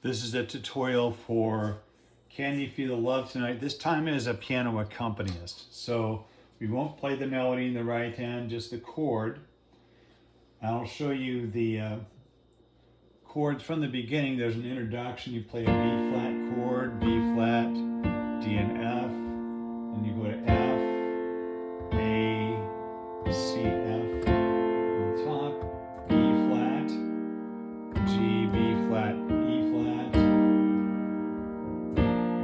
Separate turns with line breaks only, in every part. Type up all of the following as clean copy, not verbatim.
This is a tutorial for Can You Feel the Love Tonight? This time as a piano accompanist. So we won't play the melody in the right hand, just the chord. I'll show you the chords from the beginning. There's an introduction. You play a B flat chord, B flat, D and F, and you go to F, A, C, F on top, E flat, G, B flat, E flat,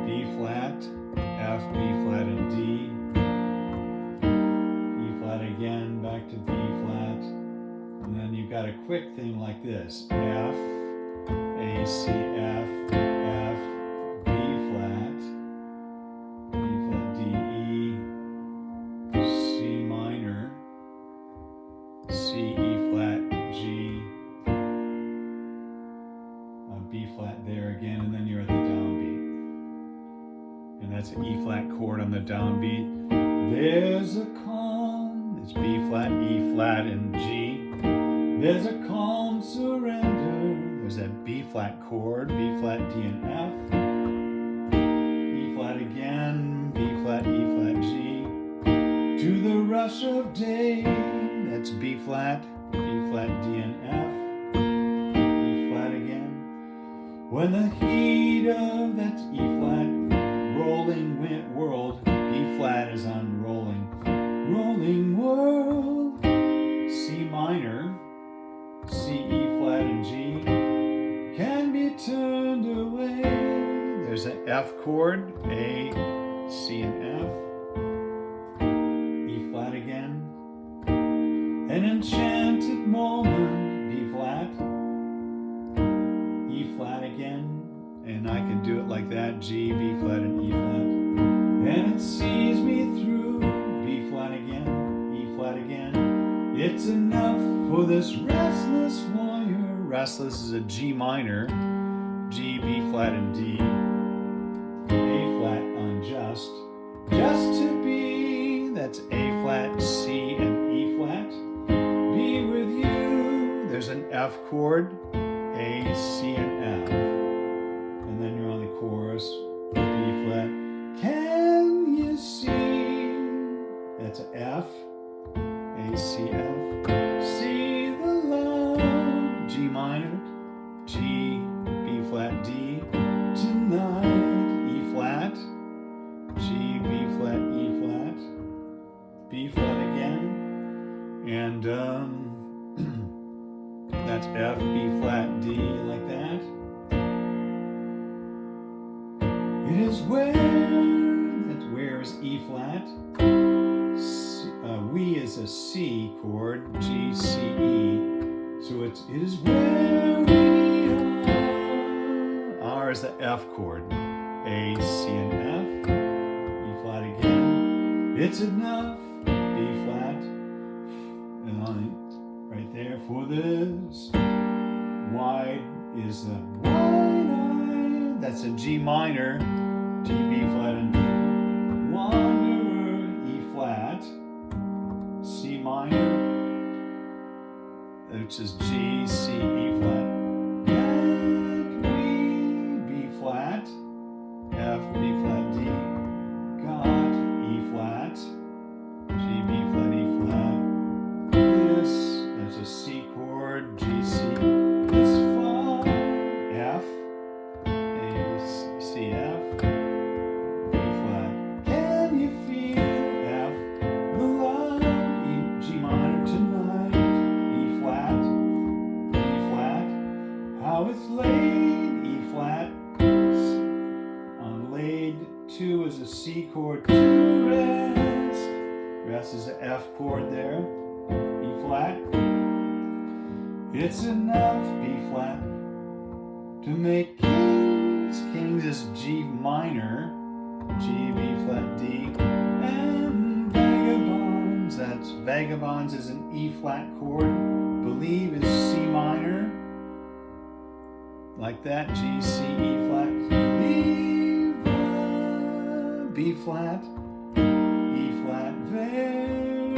B flat, F, B flat, and D, E flat again, back to B flat, and then you've got a quick thing like this: F, A, C, F, F, B flat, D, E, C minor, C, E flat, G, B flat there again, and then you're at the downbeat. And that's an E flat chord on the downbeat. There's a calm, it's B flat, E flat, and G. There's a calm surrender. There's that B flat chord, B flat, D, and F. E flat again, B flat, E flat, G. To the rush of day, that's B flat, D, and F. E flat again. When the heat of that E flat rolling world, B flat is on rolling world, C minor, C, E flat, and G can be turned away. There's an F chord, A, C, and F. E flat again. An enchanted moment, B flat, E flat again. And I can do it like that, G, B flat, and E flat. And it sees me through, B flat again, E flat again. It's enough for this restless warrior. Restless is a G minor, G, B flat, and D. A flat on just to be, that's A flat, C, and E flat. Be with you, there's an F chord, A, C, and F. And then you're on the chorus, B flat. Can you see? That's an F, A, C, F. See the love, G minor, G, B flat, D. Tonight, E flat, G, B flat, E flat, B flat again. And that's F, B flat, D, like that. It is where is E flat. We is a C chord, G, C, E. So it is where we are. R is the F chord, A, C, and F. E flat again. It's enough, B flat. And on right there for this. Wide is the wide-eyed. That's a G minor, G, B flat, and D. Wanderer, E flat, C minor, which is G, C, E flat. That we, B flat, F, B flat, D. Got, E flat, G, B flat, E flat. This, there's a C chord, G, C. This far, F, A, C, F. How it's laid, E flat, on laid, 2 is a C chord, 2 rest, rest is an F chord there, E flat. It's enough, B flat, to make kings. Kings is G minor, G, B flat, D, and vagabonds, that's vagabonds is an E flat chord, believe is C minor, like that, G, C, E flat, leave, B flat, E flat, very,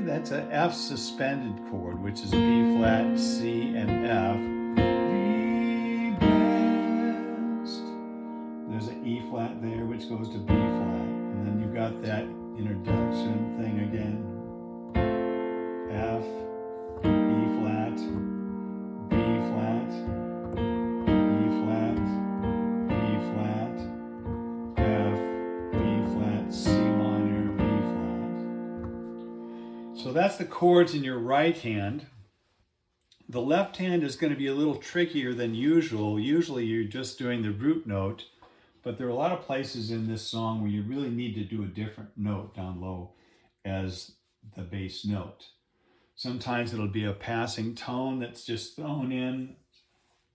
that's a F suspended chord, which is B flat, C, and F, V, flat there, which goes to B flat. And then you've got that introduction thing again. F, E flat, B flat, E flat, B flat, F, B flat, C minor, B flat. So that's the chords in your right hand. The left hand is going to be a little trickier than usual. Usually you're just doing the root note, but there are a lot of places in this song where you really need to do a different note down low as the bass note. Sometimes it'll be a passing tone that's just thrown in.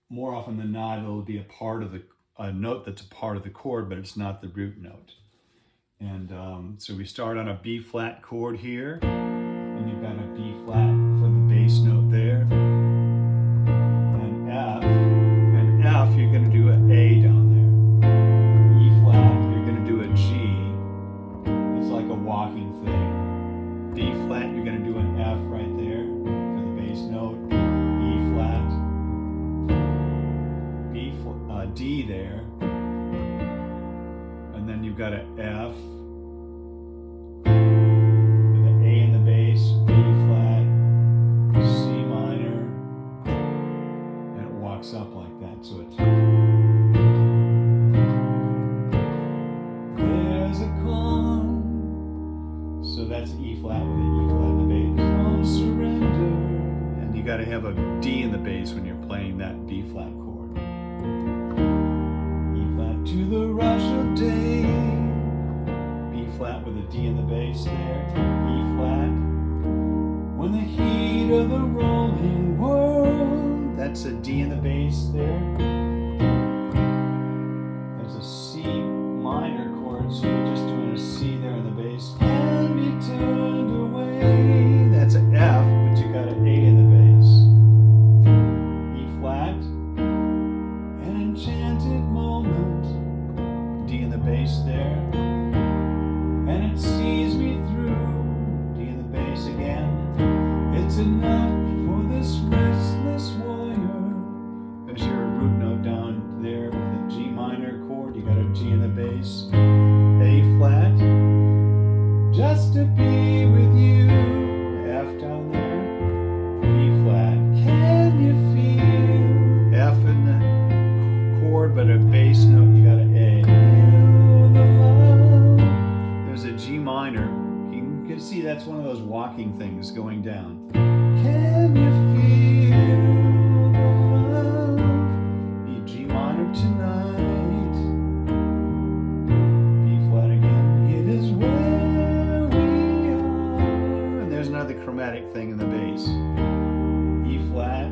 More often than not, it'll be a note that's a part of the chord, but it's not the root note. And so we start on a B flat chord here, and you've got a B flat for the bass note there. And F, you're going to do an A down there. E flat, you're going to do a G. It's like a walking thing. B flat, you're going to do an F right there for the bass note. E flat, D there. And then you've got an F with an A in the bass, B flat, C minor, and it walks up like that. So it's there's a calm. So that's E flat with an E flat in the bass. Calm surrender. And you got to have a D in the bass when you're playing that B flat chord. E flat to the rush of day. B flat with a D in the bass there. E flat. When the heat of the rolling world. That's a D in the bass there. There's a C minor chord, so you're just doing a C there in the bass. Can be turned away. That's an F, but you got an A in the bass. E flat. An enchanted moment. D in the bass there. And it sees me through. D in the bass again. It's enough for this restless warrior. There's your root note down there with a G minor chord. You got a G in the bass. A flat. Just to be with you. F down there. B flat. Can you feel? F in the chord, but a bass note. You got an A. Feel the love. There's a G minor. You can see that's one of those walking things going down. Can you feel the love? B G minor tonight. B flat again. It is where we are. And there's another chromatic thing in the bass. E flat,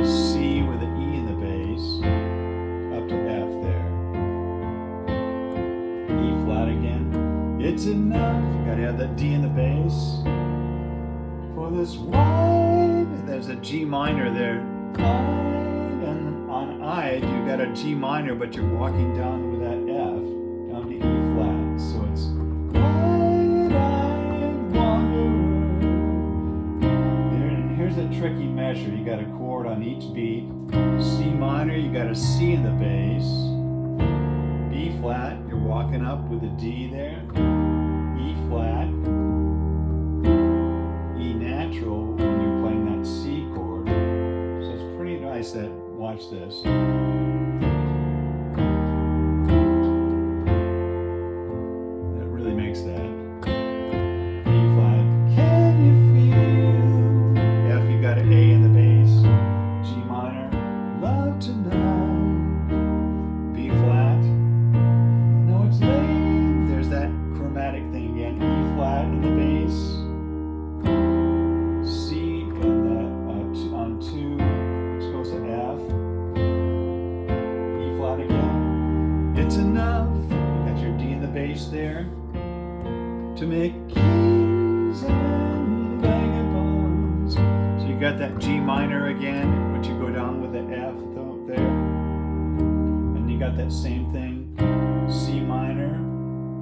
C with an E in the bass, up to F there. E flat again. It's enough. You gotta have that D in the bass. For this wide, there's a G minor there. And on I, you got a G minor, but you're walking down with that F down to E flat. So it's wide-eyed wanderer. There, and here's a tricky measure. You got a chord on each beat. C minor, you got a C in the bass. B flat, you're walking up with a D there. E flat. E natural when you're playing that C chord. So it's pretty nice that, watch this. That really makes that. E flat, can you feel? F, you got an A in the bass. G minor, love tonight. B flat, no it's late. There's that chromatic thing again. E flat in the bass. C and that on 2, which goes to F. E flat again. It's enough. Got your D in the bass there. To make kings and vagabonds. So you got that G minor again, which you go down with the F there. And you got that same thing. C minor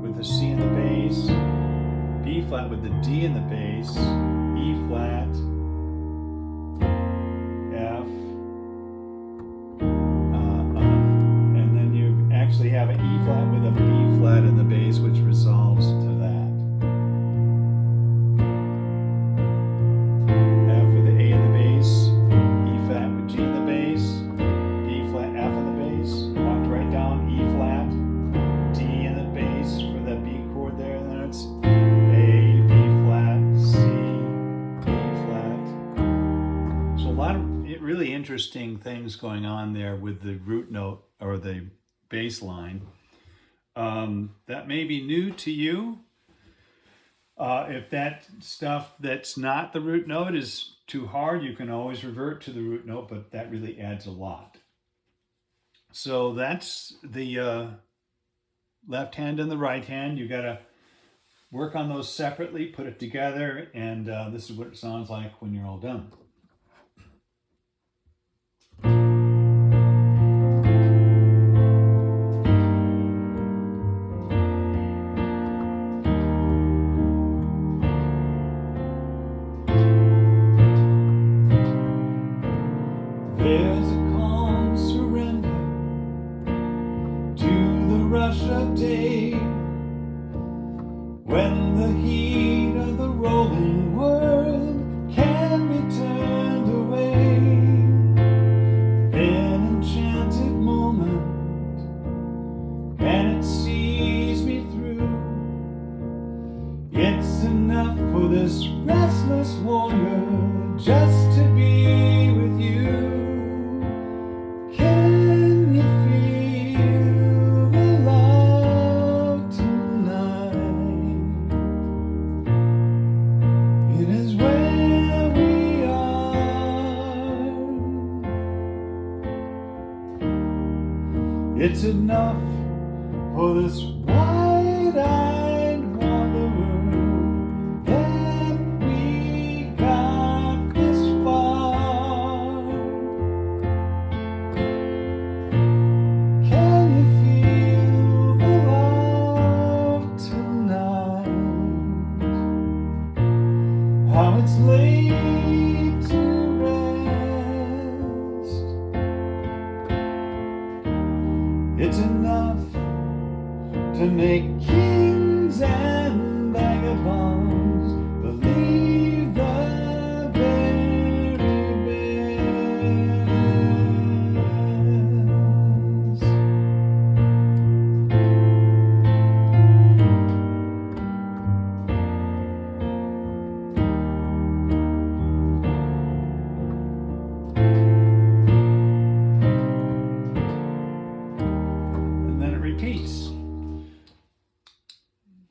with the C in the bass. B flat with the D in the bass. E flat. F. And then you actually have an E flat with a B interesting things going on there with the root note or the bass line. That may be new to you. If that stuff that's not the root note is too hard, you can always revert to the root note, but that really adds a lot. So that's the left hand and the right hand. You got to work on those separately, put it together, and this is what it sounds like when you're all done. There's a calm surrender to the rush of day, when the heat of the rolling world can be turned away. An enchanted moment, and it sees me through. It's enough for this restless warrior just to be with you. Can you feel the love tonight? It is where we are. It's enough for this wide-eyed wanderer that we got this far. Can you feel the love tonight? How it's laid to rest. It's enough to make kings and vagabonds believe the very best. And then it repeats.